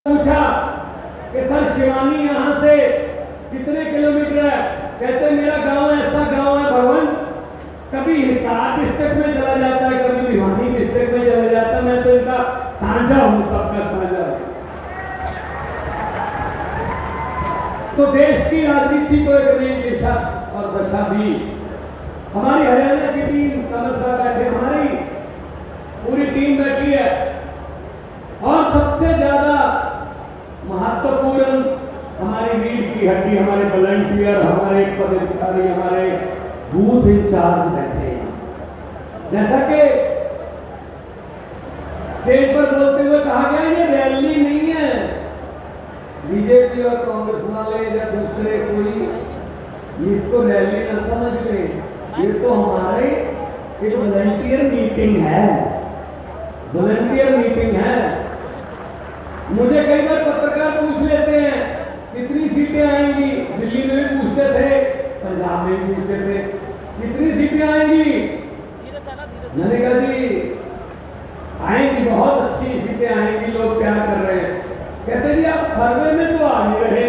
पूछा कि सर शिवानी यहाँ से कितने किलोमीटर है? कहते मेरा गांव ऐसा गांव है भगवान, कभी हिसार डिस्ट्रिक्ट में चला जाता है, कभी भिवानी डिस्ट्रिक्ट में चला जाता है। मैं तो इनका साझा हूँ, सबका साझा। तो देश की राजनीति को एक नई दिशा और दशा दी। हमारी हरियाणा की टीम, कमल साहब बैठे, हमारी पूरी टीम बैठी है। और सबसे ज्यादा महत्वपूर्ण हमारी रीढ़ की हड्डी, हमारे वॉलंटियर, हमारे पदाधिकारी, हमारे बूथ इंचार्ज बैठे हैं। जैसा कि स्टेज पर बोलते हुए कहा गया, ये रैली नहीं है। बीजेपी और कांग्रेस वाले या दूसरे कोई इसको रैली न समझ लें, ये तो हमारे एक वॉलंटियर मीटिंग है, वॉलंटियर मीटिंग है। मुझे कई बार पत्रकार पूछ लेते हैं कितनी सीटें आएंगी, दिल्ली में भी पूछते थे, पंजाब में भी पूछते थे कितनी सीटें आएंगी। मैंने कहा जी आएंगी, बहुत अच्छी सीटें आएंगी, लोग प्यार कर रहे हैं। कहते जी आप सर्वे में तो आ नहीं रहे,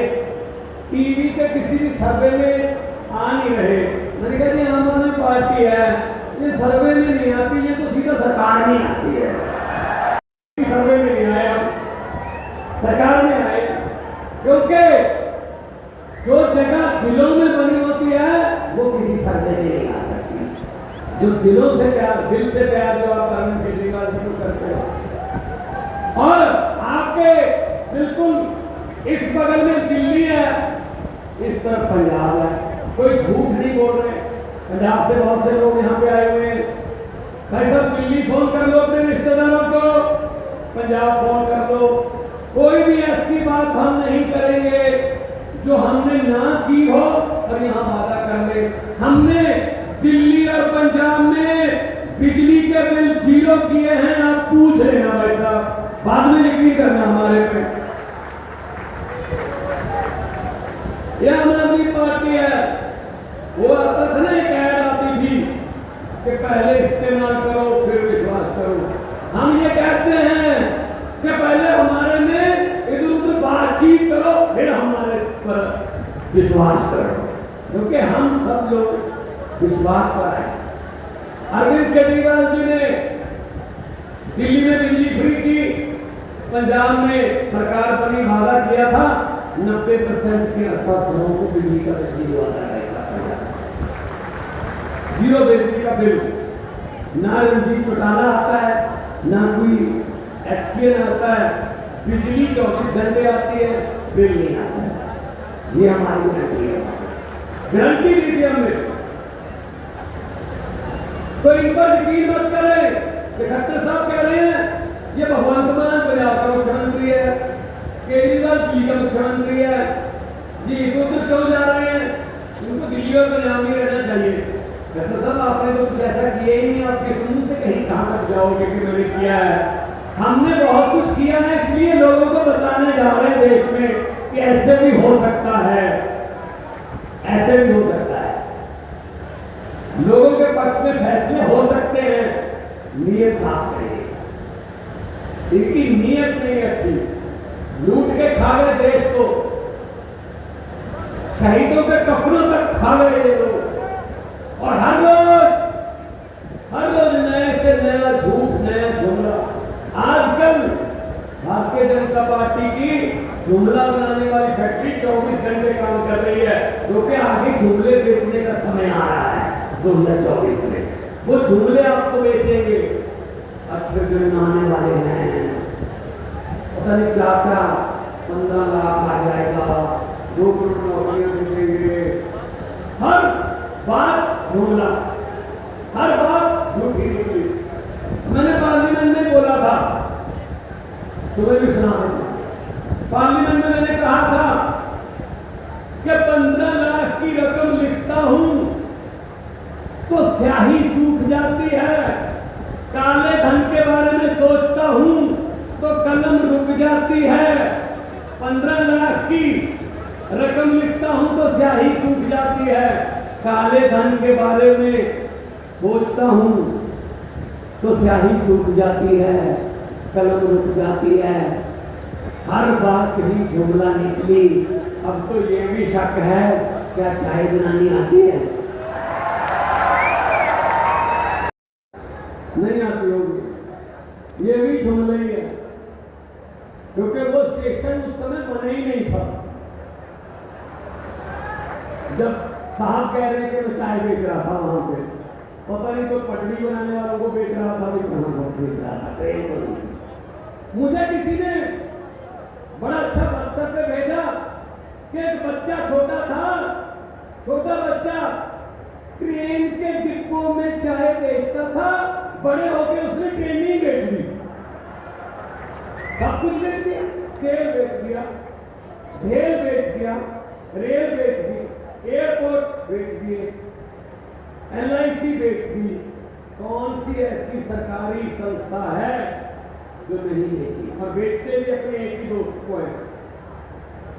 टीवी के किसी भी सर्वे में आ नहीं रहे। मैंने कहा जी आम आदमी पार्टी है, ये सर्वे में नहीं आती, ये तो सीधा सरकार में आती है। सर्वे में नहीं आए, हम सरकार में आए, क्योंकि जो जगह दिलों में बनी होती है वो किसी सर्वे में नहीं आ सकती। जो दिलों से प्यार, दिल से प्यार जो आप अरविंद केजरीवाल जी को करते हो, और आपके बिल्कुल इस बगल में दिल्ली है, इस तरफ पंजाब है। कोई झूठ नहीं बोल रहे, पंजाब से बहुत से लोग यहाँ पे आए हुए हैं। भाई साहब दिल्ली फोन कर लो अपने रिश्तेदारों को, पंजाब फोन कर लो। कोई भी ऐसी बात हम नहीं करेंगे जो हमने ना की हो और यहाँ वादा कर ले। हमने दिल्ली और पंजाब में बिजली के बिल 0 किए हैं, आप पूछ लेना भाई साहब, बाद में यकीन करना हमारे पे। यह आम आदमी पार्टी है, वो आता था ना, एक ऐड आती थी कि पहले इस्तेमाल करो फिर विश्वास करो। हम ये कहते हैं कि पहले हमारे में इधर उधर बातचीत करो, फिर हमारे पर विश्वास करो, क्योंकि हम सब लोग विश्वास पर हैं। अरविंद केजरीवाल जी ने दिल्ली में बिजली फ्री की, पंजाब में सरकार बनी, वादा किया था 90% के आसपास घरों को बिजली का बिल 0 आता है। 0 बिजली का बिल, ना रंजीत घोटाला आता है, ना कोई एक्सीडेंट आता है, बिजली 24 घंटे आती है, बिल नहीं आता है। ये हमारी गारंटी है, गारंटी दी थी हमने। तो इन पर यकीन मत करें कि खट्टर साहब कह रहे हैं ये भगवंत मान पंजाब का मुख्यमंत्री है, केजरीवाल दिल्ली का मुख्यमंत्री है जी, उधर क्यों जा रहे हैं, इनको दिल्ली और पंजाब में रहना चाहिए। खट्टर साहब आपने तो कुछ ऐसा किया ही नहीं, आपके समूह से कहीं कहाँ तक जाओगे कि मैंने किया है। हमने बहुत कुछ किया है, इसलिए लोगों को बताने जा रहे हैं देश में कि ऐसे भी हो सकता है, ऐसे भी हो सकता है, लोगों के पक्ष में फैसले हो सकते हैं। नीयत साफ चाहिए, इनकी नीयत नहीं अच्छी, लूट के खा गए देश को, शहीदों के कफनों तक खा गए ये लोग, और हर रोज नए से नया झूठ, नया जुमला। आजकल भारतीय जनता पार्टी की जुमला बनाने वाली फैक्ट्री 24 घंटे काम कर रही है, क्योंकि आगे जुमले बेचने का समय आ रहा है 2024 में। वो जुमले आपको बेचेंगे, अच्छे दिन आने वाले हैं, पता नहीं क्या क्या, 15 लाख आ जाएगा, 2 करोड़ नौकरियां दे देंगे। हर बात जुमला, हर बात झूठी निकली। मैंने पार्लियामेंट में बोला था, तुम्हें भी सुना था, पार्लियामेंट में मैंने कहा था कि 15 लाख की रकम लिखता हूं तो स्याही सूख जाती है, काले धन के बारे में सोचता हूं तो कलम रुक जाती है। 15 लाख की रकम लिखता हूं तो स्याही सूख जाती है, काले धन के बारे में सोचता हूं तो स्याही सूख जाती है, कलम रुक जाती है। हर बात ही जुमला निकली। अब तो ये भी शक है, क्या चाय बनानी आती है? नहीं आती होगी, ये भी जुमला ही है, क्योंकि वो स्टेशन उस समय बना ही नहीं था। जब साहब कह रहे कि मैं चाय बेच रहा था वहां पे, पता नहीं तो पटड़ी बनाने वालों को बेच रहा था, भी कहां को बेच रहा था, ट्रेन को। मुझे किसी ने बड़ा अच्छा व्हाट्सएप पे भेजा कि एक बच्चा छोटा था, छोटा बच्चा ट्रेन के डिब्बों में चाय बेचता था, बड़े होके उसने ट्रेनिंग बेच दी, सब कुछ बेच दिया, तेल बेच दिया, भेल बेच दिया, रेल बेच दी, एयरपोर्ट बेच दिए, LIC बेच दी। कौन सी ऐसी सरकारी संस्था है जो नहीं बेची? और बेचते भी अपने एक ही दोस्त को है,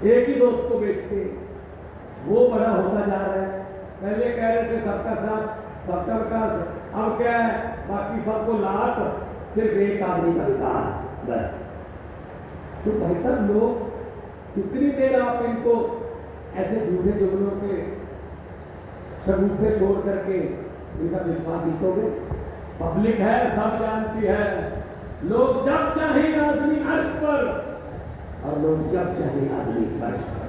एक ही दोस्त को बेचते, वो बड़ा होता जा रहा है। पहले कह रहे थे सबका साथ सबका विकास, अब क्या है, बाकी सबको लाट, सिर्फ एक आदमी का विकास, बस। तो भाई साहब, लोग कितनी देर आप इनको ऐसे झूठे जुमलों के शगुफे छोड़ करके इनका विश्वास जीतोगे? पब्लिक है, सब जानती है, लोग जब चाहे आदमी अर्श पर और लोग जब चाहे आदमी फर्श पर।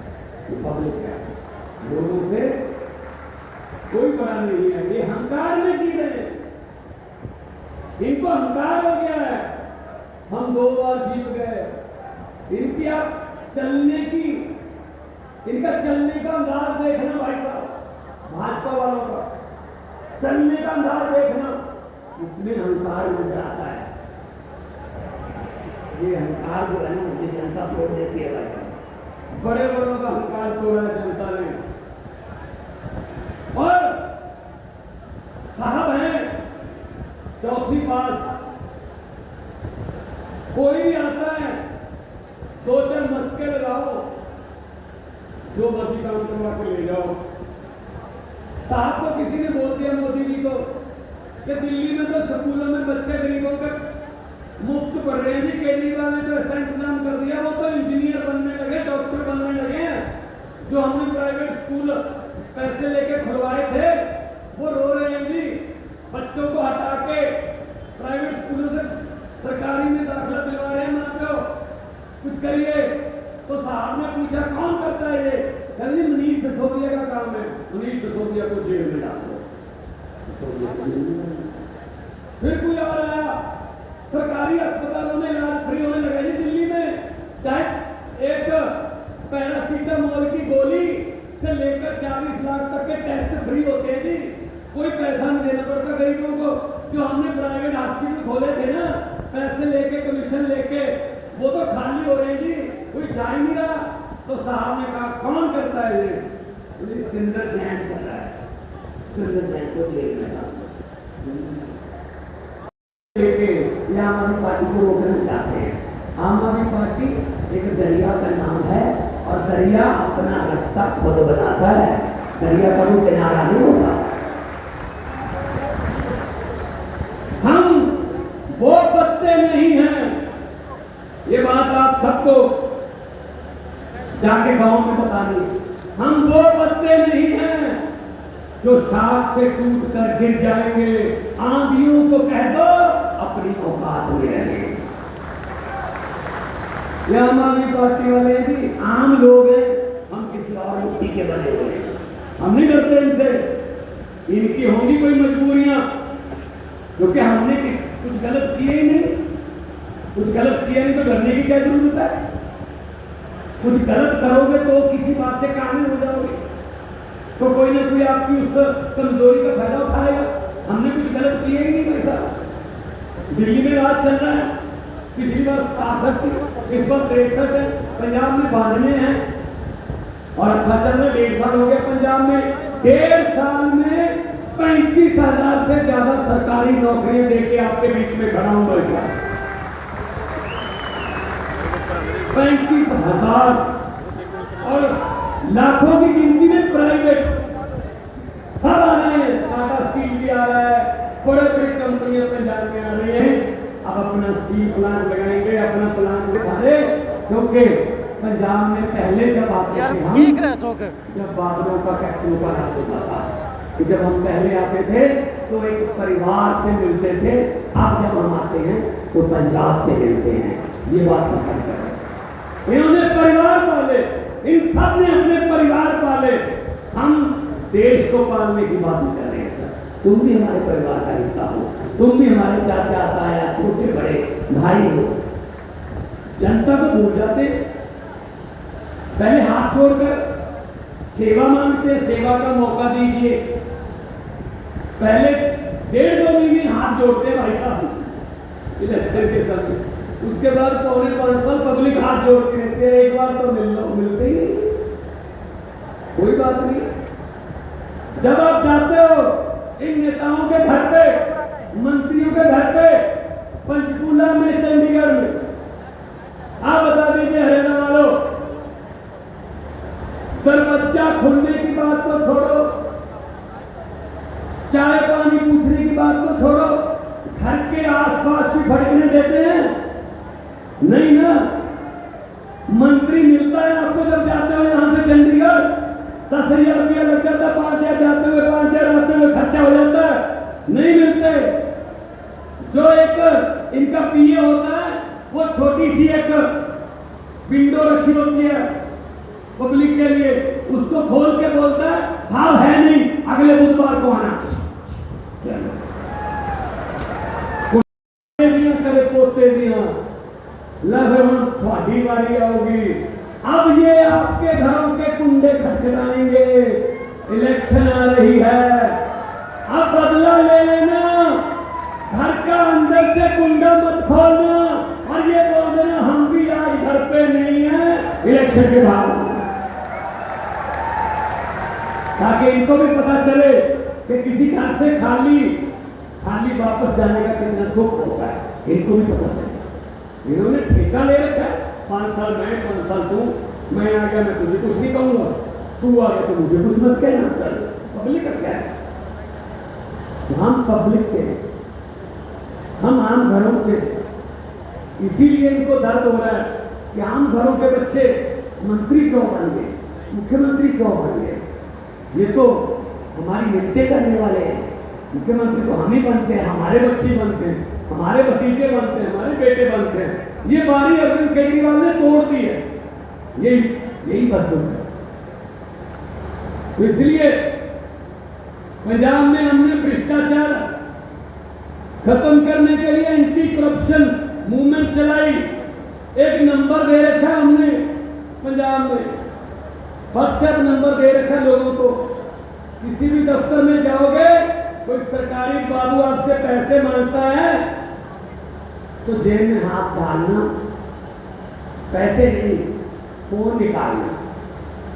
ये पब्लिक है, लोगों से कोई बड़ा नहीं है, ये अहंकार में जी रहे हैं, इनको अहंकार हो गया है। हम 2 बार जीत गए, इनकी आप चलने की, इनका चलने का अंदाज देखना भाई साहब, भाजपा वालों का चलने का अंदाज देखना, इसमें अहंकार नजर आता है। ये अहंकार जो है ना, मुझे जनता तोड़ देती है भाई साहब, बड़े बड़ों का अहंकार तोड़ा है जनता ने। और साहब हैं चौथी पास, कोई भी आता है 2-4 मस्के लगाओ, जो मर्जी काम करवा के ले जाओ। साहब को किसी ने बोल दिया, मोदी जी को, कि दिल्ली में तो स्कूलों में बच्चे गरीबों के मुफ्त पढ़ रहे हैं जी, केजरीवाल ने तो ऐसा इंतजाम कर दिया, वो तो इंजीनियर बनने लगे, डॉक्टर बनने लगे हैं। जो हमने प्राइवेट स्कूल पैसे लेके खुलवाए थे, वो रो रहे हैं जी, बच्चों को हटा के प्राइवेट स्कूलों से सरकारी में दाखिला दिलवा रहे हैं। माँ प्यो कुछ करिए। तो साहब ने पूछा कौन करता है ये? कहते मनीष सिसोदिया का काम है, मनीष सिसोदिया को जेल में डाल दो। फिर कोई और आया, सरकारी अस्पतालों में इलाज फ्री होने लगा जी दिल्ली में, चाहे एक पैरासीटामोल की गोली से लेकर 40 लाख तक के टेस्ट फ्री होते हैं जी, कोई पैसा नहीं देना पड़ता गरीबों को। जो हमने प्राइवेट हॉस्पिटल खोले थे ना, पैसे लेके, कमीशन लेके, वो तो खाली हो रहे हैं जी, कोई जा ही नहीं रहा। तो साहब ने कहा कौन करता है ये? सिकंदर जैन कर रहा है, सिकंदर जैन को जेल में डाल लेके आम आदमी पार्टी को रोकना चाहते हैं। आम आदमी पार्टी एक दरिया का नाम है, और दरिया अपना रास्ता खुद बनाता है, दरिया का भी किनारा नहीं होता। हम वो पत्ते नहीं हैं, ये बात आप सबको जाके गांव में बतानी। हम वो पत्ते नहीं हैं जो शाख से टूट कर गिर जाएंगे। आंधियों को कह दो अपनी औकात में रहे। ये आम आदमी पार्टी वाले भी आम लोग हैं, हम किसी और मिट्टी के बने हुए हैं, हम नहीं डरते इनसे। इनकी होंगी कोई मजबूरियां, क्योंकि हमने कुछ गलत किए ही नहीं। कुछ गलत किया नहीं तो डरने की क्या जरूरत है? कुछ गलत करोगे तो किसी बात से काबिल हो जाओगे, तो कोई ना कोई आपकी उस कमजोरी का फायदा उठाएगा। हमने कुछ गलत किए ही नहीं भाई साहब। दिल्ली में राज चल रहा है, पिछली बार 67 थी, इस बार 63 है। पंजाब में 92 हैं और अच्छा चल रहा है। 1.5 साल हो गया पंजाब में, 1.5 साल में 35,000 से ज्यादा सरकारी नौकरियां देके आपके बीच में खड़ा हूं भाई साहब। 35,000 और लाखों की गिनती में प्राइवेट सब आ रहे हैं। टाटा स्टील भी आ रहा है, बड़े बड़ी कंपनियां पंजाब में आ रही हैं। अब अपना स्टील प्लांट लगाएंगे, अपना प्लांट सारे क्योंकि पंजाब में पहले जब आते थे हम, जब बादलों का कैप्टन का राज होता था, कि जब हम पहले आते थे तो एक परिवार से मिलते थे, अब जब हम आते हैं तो पंजाब से मिलते हैं। ये बात पता कर, इन्होंने परिवार पाले, इन सब ने अपने परिवार पाले, हम देश को पालने की बात कर रहे हैं। सर तुम भी हमारे परिवार का हिस्सा हो, तुम भी हमारे चाचा ताया छोटे बड़े भाई हो। जनता को भूल जाते, पहले हाथ छोड़कर सेवा मांगते, सेवा का मौका दीजिए। पहले 1.5-2 महीने हाथ जोड़ते भाई साहब इलेक्शन के समय, उसके बाद 4.5 साल पब्लिक हाथ जोड़ के रहते हैं, एक बार तो मिल लो, मिलते ही नहीं। कोई बात नहीं, जब आप जाते हो इन नेताओं के घर पे, मंत्रियों के घर पे, पंचकूला में, चंडीगढ़ में, आप बता दीजिए हरियाणा वालों, दरवाजा खुलने की बात तो छोड़ो, चाय पानी पूछने की बात तो छोड़ो, घर के आसपास भी फटकने देते हैं? नहीं ना। मंत्री मिलता है आपको जब जाते हो यहां से चंडीगढ़, 10,000 रुपया लग जाता है, 5,000 जाते हुए, 5,000 आते हुए खर्चा हो जाता है, नहीं मिलते। जो एक इनका पीए होता है, वो छोटी सी एक विंडो रखी होती है पब्लिक के लिए, उसको खोल के बोलता है साहब है नहीं, अगले बुधवार को आना। करे पोते दिया थोड़ी बारी आओगी, अब ये आपके घरों के कुंडे खटखटाएंगे। इलेक्शन आ रही है, अब बदला ले लेना, घर का अंदर से कुंडा मत खोलना और ये बोल देना हम भी आज घर पे नहीं है, इलेक्शन के बाद, ताकि इनको भी पता चले कि किसी घर से खाली वापस जाने का कितना दुख होता है, इनको भी पता चले। इन्होंने ठेका ले रखा है, 5 साल मैं, 5 साल तू, मैं आ गया मैं तुझे कुछ नहीं कहूंगा, तू आ गया तो मुझे कुछ मत कहना। चल पब्लिक का क्या है, तो हम पब्लिक से, हम आम घरों से, इसीलिए इनको दर्द हो रहा है कि आम घरों के बच्चे मंत्री क्यों बन गए, मुख्यमंत्री क्यों बन गए। ये तो हमारी नित्य करने वाले हैं, मुख्यमंत्री तो हम ही बनते हैं, हमारे बच्चे बनते हैं, हमारे भतीजे बनते हैं, हमारे बेटे बनते हैं। ये बारी अरविंद केजरीवाल ने तोड़ दी है, यही बस बनता है। तो इसलिए पंजाब में हमने भ्रष्टाचार खत्म करने के लिए एंटी करप्शन मूवमेंट चलाई। एक नंबर दे रखा है हमने पंजाब में, व्हाट्सएप नंबर दे रखा है लोगों को, किसी भी दफ्तर में जाओगे, कोई सरकारी बाबू आपसे पैसे मांगता है तो जेब में हाथ डालना, पैसे नहीं, फोन निकालना,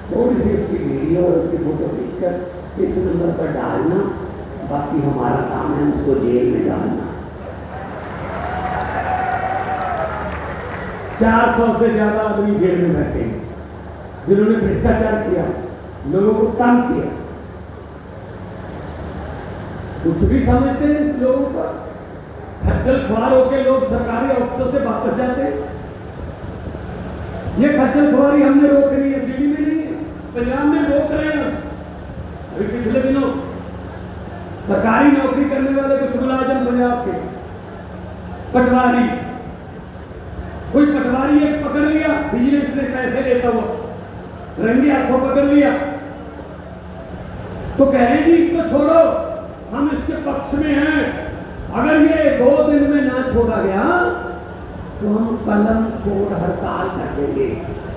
थोड़ी सी उसकी वीडियो और उसकी फोटो खींचकर इस नंबर पर डालना, बाकी हमारा काम है उसको जेल में डालना। 400 से ज्यादा आदमी जेल में बैठे हैं जिन्होंने भ्रष्टाचार किया, लोगों को तंग किया। कुछ भी समझते हैं लोगों का, खज्जल खुआर होकर लोग सरकारी अफसर से वापस जाते हैं। ये खज्जल खुआरी हमने रोकनी है, दिल्ली में नहीं है, पंजाब में रोक रहे हैं। अभी पिछले दिनों सरकारी नौकरी करने वाले कुछ मुलाजिम पंजाब के पटवारी, कोई पटवारी एक पकड़ लिया, विजिलेंस ने पैसे लेता हुआ रंगे हाथों पकड़ लिया, तो कह रहे जी इसको छोड़ो, हम इसके पक्ष में हैं, अगर ये 2 दिन में ना छोड़ा गया तो हम कलम छोड़ हड़ताल कर देंगे,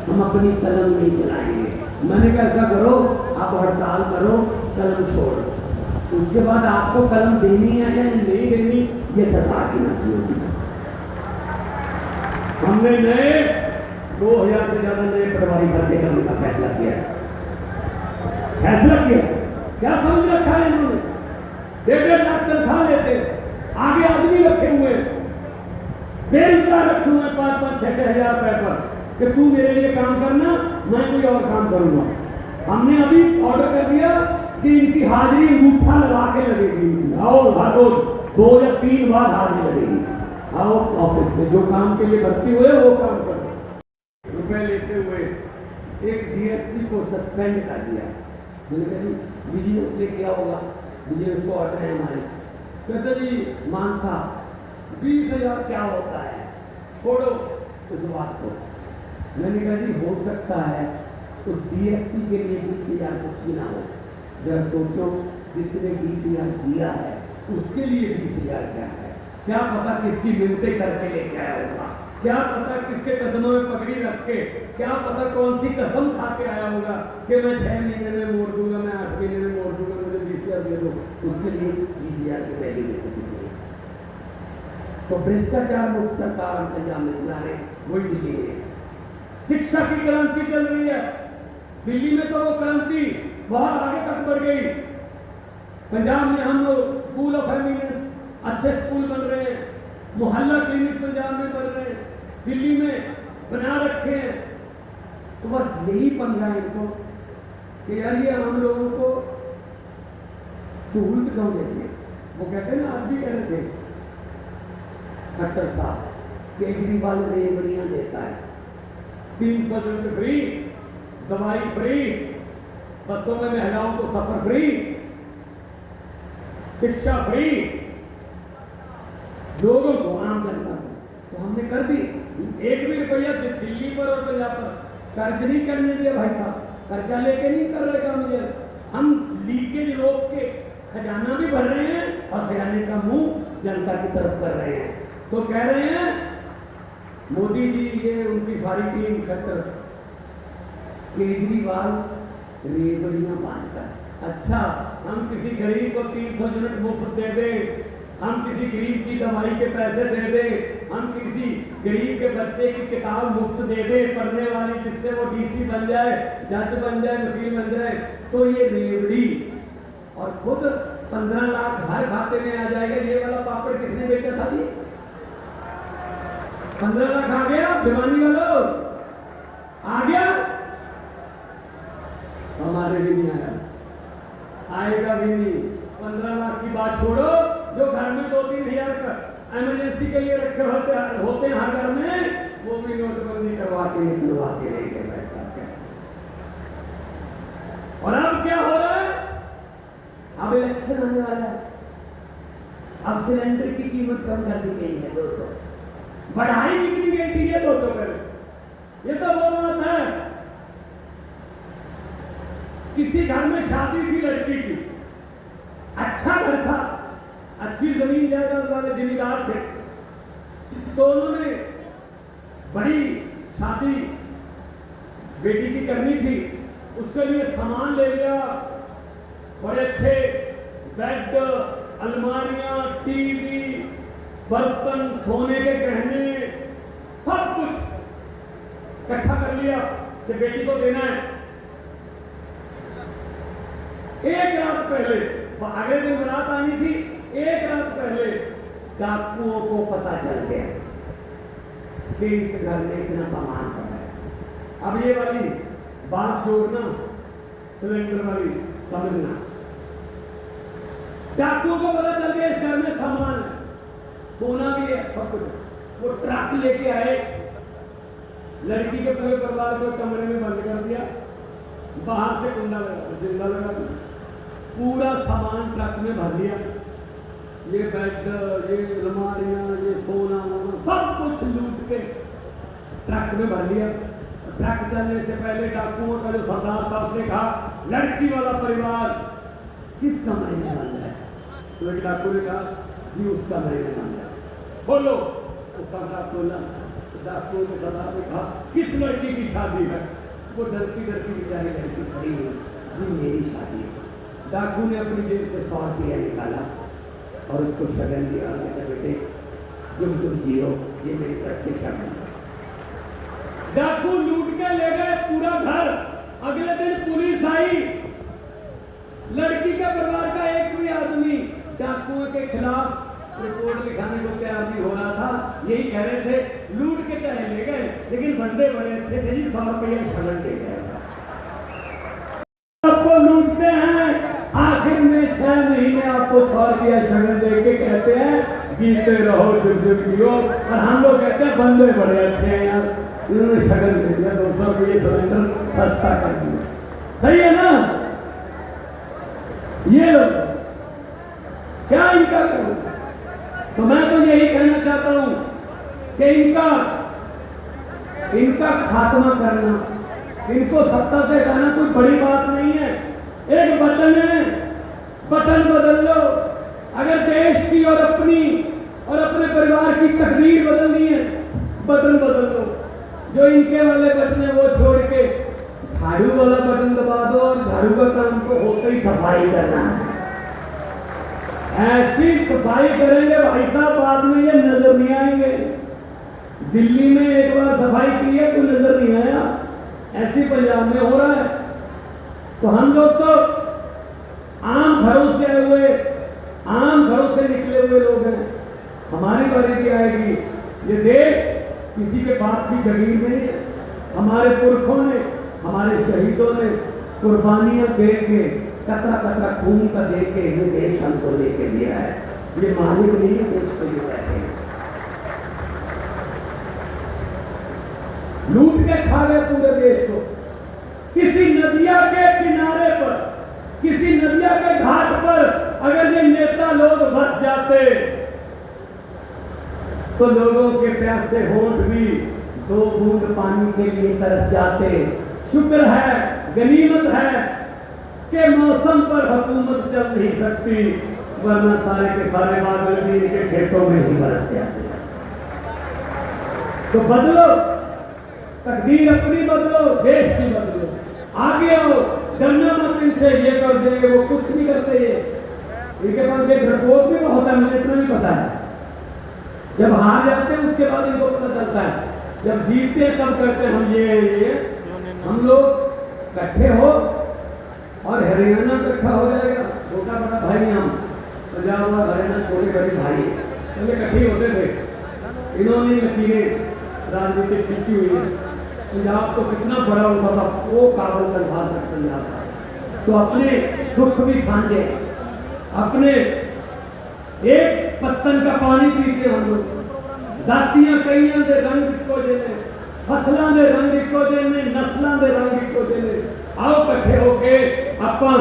हम अपनी कलम नहीं चलाएंगे। मैंने कहा ऐसा करो, आप हड़ताल करो, कलम छोड़, उसके बाद आपको कलम देनी है या नहीं देनी ये सरकार की मर्जी होगी। हमने नए 2000 से ज्यादा नए पटवारी भर्ती करने का फैसला किया। क्या समझ रखा है इन्होंने, 1.5 लाख तनख्वाह लेते, आगे आदमी रखे हुए, बेरोजगार रखे हुए 5-5, 6-6 हजार रुपए पर कि तू मेरे लिए काम करना, मैं कोई और काम करूंगा। हमने अभी ऑर्डर कर दिया कि इनकी हाजिरी अंगूठा लगा के लगेगी, इनकी आओ हर रोज 2 या 3 बार हाजिरी लगेगी, आओ ऑफिस में, जो काम के लिए भर्ती हुए वो काम करो। रुपए लेते हुए एक डीएसपी को सस्पेंड कर दिया। मैंने कहा जी विजिलेंस ने किया होगा, विजिलेंस को ऑर्डर है हमारे। कहते जी मान साहब 20,000 क्या होता है, छोड़ो उस बात को। मैंने कहा जी हो सकता है उस डीएसपी के लिए 20,000 कुछ भी ना हो, जरा सोचो जिसने 20,000 दिया है उसके लिए 20,000 क्या है। क्या पता किसकी मिन्नतें करके लेके आया होगा, क्या पता किसके कदमों में पकड़ी रख के, क्या पता कौन सी कसम खा के आया होगा कि मैं 6 महीने में मोड़ दूंगा, मैं 8 महीने में मोड़ दूंगा, मुझे 20,000 दे दो। उसके लिए 20,000 की वैल्यू देते थे। तो भ्रष्टाचार मुक्त सरकार हम पंजाब में चला रहे, वही दिल्ली में है। शिक्षा की क्रांति चल रही है दिल्ली में, तो वो क्रांति बहुत आगे तक बढ़ गई। पंजाब में हम लोग स्कूल ऑफ एमिनेंस, अच्छे स्कूल बन रहे हैं, मोहल्ला क्लिनिक पंजाब में बन रहे हैं, दिल्ली में बना रखे हैं। तो बस यही पंगा है इनको कि यार ये हम लोगों को सहूलत क्यों देती है। वो कहते हैं ना, आज भी कह रहे थे खट्टर साहब, केजरीवाल रेवड़ियां देता है, 300 यूनिट फ्री, दवाई फ्री, बसों में महिलाओं को सफर फ्री, शिक्षा फ्री, लोगों को, आम जनता को। तो हमने कर दी। 1 भी रुपया दिल्ली पर और पंजाब पर कर्ज नहीं चढ़ने दिया भाई साहब, कर्जा लेके नहीं कर रहे काम ये। हम लीकेज रोक के खजाना भी भर रहे हैं और खजाने का मुंह जनता की तरफ कर रहे हैं। तो कह रहे हैं मोदी जी, ये उनकी सारी टीम खट्टर, केजरीवाल रेवड़ियां बांटकर, अच्छा हम किसी गरीब को 300 यूनिट मुफ्त दे दें, हम किसी गरीब की दवाई के पैसे दे दें, हम किसी गरीब के बच्चे की किताब मुफ्त दे दें पढ़ने वाली, जिससे वो डीसी बन जाए, जज बन जाए, वकील बन जाए, तो ये रेवड़ी, और खुद 15 लाख हर खाते में आ जाएगा। ये वाला पापड़ किसने बेचा था जी? 15 लाख आ गया भिवानी वालों, आ गया? हमारे भी नहीं आया, आएगा भी नहीं। 15 लाख की बात छोड़ो, जो घर में 2-3 हजार का इमरजेंसी के लिए रखे होते हैं हर घर में, वो भी नोटबंदी करवा के निकलवा के ले गए पैसा। और अब क्या हो रहा है? अब इलेक्शन आने वाला है, अब सिलेंडर की कीमत कम कर दी गई है 200, बढ़ाई कितनी गई थी ये तो पहले। ये तो वो बात है, किसी घर में शादी थी लड़की की, अच्छा घर था, अच्छी जमीन जायदाद वाले जिम्मेदार थे, तो उन्होंने बड़ी शादी बेटी की करनी थी, उसके लिए सामान ले लिया, बड़े अच्छे बेड, अलमारियां, टीवी, बर्तन, सोने के गहने, सब कुछ इकट्ठा कर लिया कि बेटी को देना है। एक रात पहले, अगले दिन बारात आनी थी, एक रात पहले डाकुओं को पता चल गया कि इस घर में इतना सामान पड़ा है। अब ये वाली बात जोड़ना, सिलेंडर वाली समझना, डाकुओं को पता चल गया इस घर में सामान है, सोना भी है, सब कुछ। वो ट्रक लेके आए, लड़की के पूरे परिवार को कमरे में बंद कर दिया, बाहर से कुंडा लगा, जिंदा लगा दिया, पूरा सामान ट्रक में भर लिया, ये बेड, ये अलमारियां, ये सोना, सब कुछ लूट के ट्रक में भर लिया। ट्रक चलने से पहले डाकुओं का जो सरदार था उसने कहा, लड़की वाला परिवार किस कमरे में बंद है? तो एक डाकू ने कहा, जी उस कमरे में बंद है। बोलो, वो कमरा खोला, डाकू ने सरदार ने कहा, किस लड़की की शादी है? वो डरती डरती बेचारी लड़की खड़ी हुई, जी मेरी शादी है। डाकू ने अपनी जेब से 100 रुपया निकाला और उसको शगन दिया, बेटे जुग जुग जियो, ये मेरी तरफ से शगन। डाकू लूट के ले गए पूरा घर। अगले दिन पुलिस आई, लड़की के परिवार का एक भी आदमी डाकुओं के खिलाफ रिपोर्ट लिखाने को तैयार नहीं हो रहा था। यही कह रहे थे लूट के चाहे ले गए, लेकिन बंदे बड़े अच्छे थे जी, 100 रुपया शगन दे गए। आपको लूटते हैं, आखिर में 6 महीने आपको 100 रुपया शगन दे के कहते हैं जीते रहो जुग जुग जियो, और हम लोग कहते हैं बंदे बड़े अच्छे हैं यार। इन्होंने शगन दे दिया, 200 रुपये सिलेंडर सस्ता कर दिया। सही है ना? ये लोग क्या इनका करूं? तो मैं तो यही कहना चाहता हूं कि इनका खात्मा करना, इनको सत्ता से हटाना कोई बड़ी बात नहीं है। एक बटन है, बटन बदल लो। अगर देश की और अपनी और अपने परिवार की तकदीर बदलनी है, बटन बदल लो। जो इनके वाले बटन है वो छोड़ के झाड़ू वाला बटन दबा दो, और झाड़ू का काम तो होते ही सफाई करना है। ऐसी सफाई करेंगे भाई साहब, बाद में ये नजर नहीं आएंगे। दिल्ली में एक बार सफाई की है तो नजर नहीं आया, ऐसी पंजाब में हो रहा है। तो हम लोग तो आम घरों से आए हुए, आम घरों से निकले हुए लोग हैं। हमारी बारी भी आएगी। ये देश किसी के बाप की जगीर नहीं है। हमारे पुरखों ने, हमारे शहीदों ने कुर्बानियां दे के, कतरा कतरा खून का दे के ये देश हमको लेके दिया है। ये मालिक नहीं है देश को, ये कहते हैं। लूट के खा गए पूरे देश को। किसी नदिया के किनारे पर, किसी नदिया के घाट पर अगर ये नेता लोग बस जाते तो लोगों के प्यासे होंठ भी 2 बूंद पानी के लिए तरस जाते। शुक्र है, गनीमत है कि मौसम पर हुकूमत चल नहीं सकती, वरना सारे के सारे बादल भी इनके खेतों में ही बरस जाते। तो बदलो, तकदीर अपनी बदलो, देश की बदलो। आगे आओ, डरना मत इनसे, ये कर देंगे, वो कुछ नहीं करते। ये इनके पास एक रिपोर्ट भी बहुत है, मुझे इतना भी पता है। जब हार जाते हैं उसके बाद इनको पता चलता है, जब जीतते हैं तब करते हैं हम ये हम लोग इकट्ठे हो और हरियाणा इकट्ठा हो जाएगा। छोटा बड़ा भाई हम, पंजाब और हरियाणा छोटे बड़े भाई पहले इकट्ठे होते थे। इन्होंने लकीरें राजनीति खींची हुई है। पंजाब तो कितना बड़ा होता था, वो काबल तलवार तक पंजाब था। तो अपने दुख भी साझे, अपने एक पत्तन का पानी पीते हम लोग। दातियां कईयां दे रंग इक्को जेने, फसलों के रंग इक्को जेने, नस्लों के रंग इक्को जेने। आओ इकट्ठे होके अपन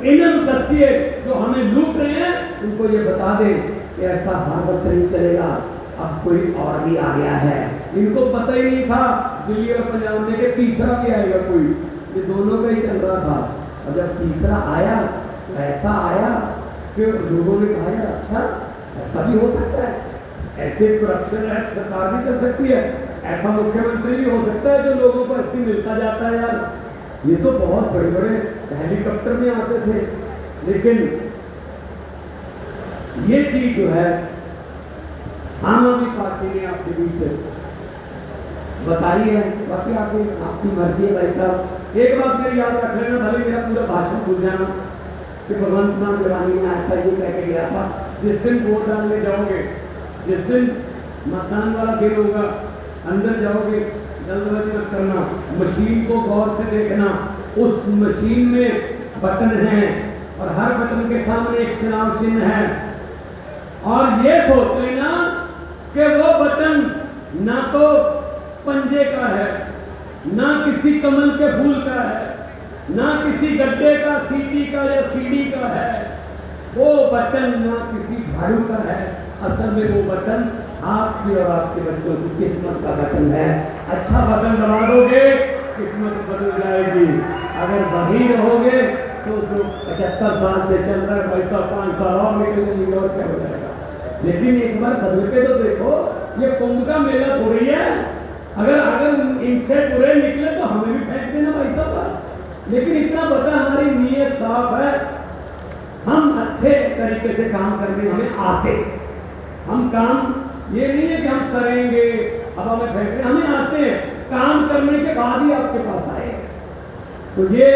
इन्हें दसिए जो हमें लूट रहे हैं, उनको ये बता दे कि ऐसा हर वक्त नहीं चलेगा, अब कोई और भी आ गया है। इनको पता ही नहीं था दिल्ली और पंजाब में कि तीसरा भी आएगा कोई, ये दोनों का ही चल रहा था। और जब तीसरा आया तो ऐसा आया कि लोगों ने कहा यार अच्छा ऐसा भी हो सकता है, ऐसे करप्शन है, सरकार भी चल सकती है, ऐसा मुख्यमंत्री भी हो सकता है जो लोगों को ऐसे मिलता जाता है। यार ये तो बहुत बड़े बड़े हेलीकॉप्टर में आते थे। लेकिन ये चीज जो है आम आदमी पार्टी ने आपके बीच बताई है, बाकी आपकी मर्जी है भाई साहब। एक बात मेरी याद रख लेना, भले मेरा पूरा भाषण भूल जाना, कि भगवंत मान जवानी में आया था, ये कह के गया था जिस दिन वोट डालने जाओगे, जिस दिन मतदान वाला दिन होगा, अंदर जाओगे जल्दबाजी मत करना, मशीन को गौर से देखना। उस मशीन में बटन है और हर बटन के सामने एक चुनाव चिन्ह है। और ये सोच लेना कि वो बटन ना तो पंजे का है, ना किसी कमल के फूल का है, ना किसी गड्ढे का, सीटी का या सीढ़ी का है। वो बटन ना किसी झाड़ू का है, असल में वो बटन आपकी और आपके बच्चों की किस्मत का बटन है। अच्छा बटन दबा दोगे, किस्मत बदल जाएगी। अगर वही रहोगे तो जो 75 साल से चल रहा है पैसा 5 साल और निकल जाएंगे और क्या हो जाएगा। लेकिन एक बार बदल के तो देखो, ये कुंभ का मेला थोड़ी है। अगर इनसे बुरे निकले तो हमें भी फेंक देना भाई साहब। लेकिन इतना पता हमारी नीयत साफ है, हम अच्छे तरीके से काम करने हमें आते। हम काम ये नहीं है कि हम करेंगे अब हमें फेंकने, हमें आते हैं, काम करने के बाद ही आपके पास आए। तो ये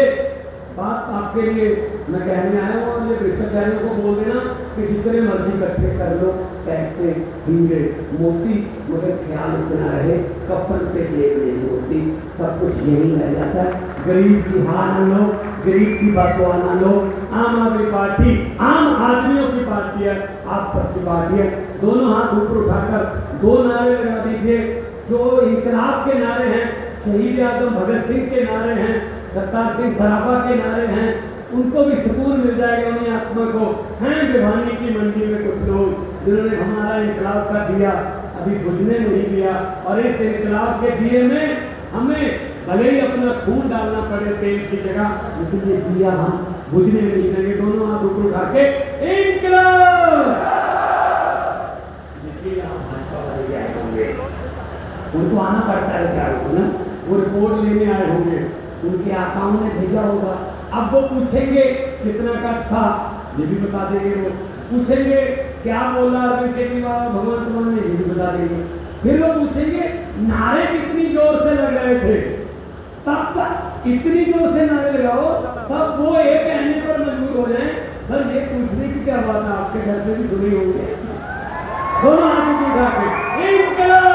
बात आपके लिए मैं कहने आया हूँ। और ये भ्रष्टाचारियों को बोल देना कि जितने मर्जी इकट्ठे कर लो पैसे, हीरे, मोती, मगर ख्याल इतना रहे कफन पे जेब नहीं होती, सब कुछ यही रह जाता है। गरीब की हार न लो, गरीब की बददुआ न लो। आम आदमी पार्टी आम आदमियों की पार्टी है, आप सबकी पार्टी है। दोनों हाथ ऊपर उठाकर 2 नारे लगा दीजिए, जो इनकलाब के नारे हैं, शहीद आजम भगत सिंह के नारे हैं, करतार सिंह सराभा के नारे हैं, उनको भी सुकून मिल जाएगा उन्हीं आत्मा को। हैं भिवानी की मंडी में कुछ लोग जिन्होंने हमारा इनकलाब का दिया अभी बुझने नहीं दिया, और इस इनकलाब के दिए में हमें भले ही अपना खून डालना पड़े तेल की जगह, लेकिन ये दिया हम बुझने नहीं देंगे। दोनों हाथ ऊपर उठा के इनकलाब। देखिए यहाँ भाजपा वाले आए होंगे, उनको आना पड़ता है बेचारों को ना, वो रिपोर्ट लेने आए होंगे, उनके आकाओं ने भेजा होगा। अब वो पूछेंगे कितना कट था, ये भी बता देंगे। वो पूछेंगे क्या बोला अरविंद केजरीवाल भगवंत मान ने, ये भी बता देंगे। फिर वो पूछेंगे नारे कितनी जोर से लग रहे थे, तब इतनी जोर से नारे लगाओ, तब वो ये कहने पर मजबूर हो जाए सर ये पूछने की क्या बात है, आपके घर पे भी सुनी होंगे। दोनों हाथ उठा के इनकलाब।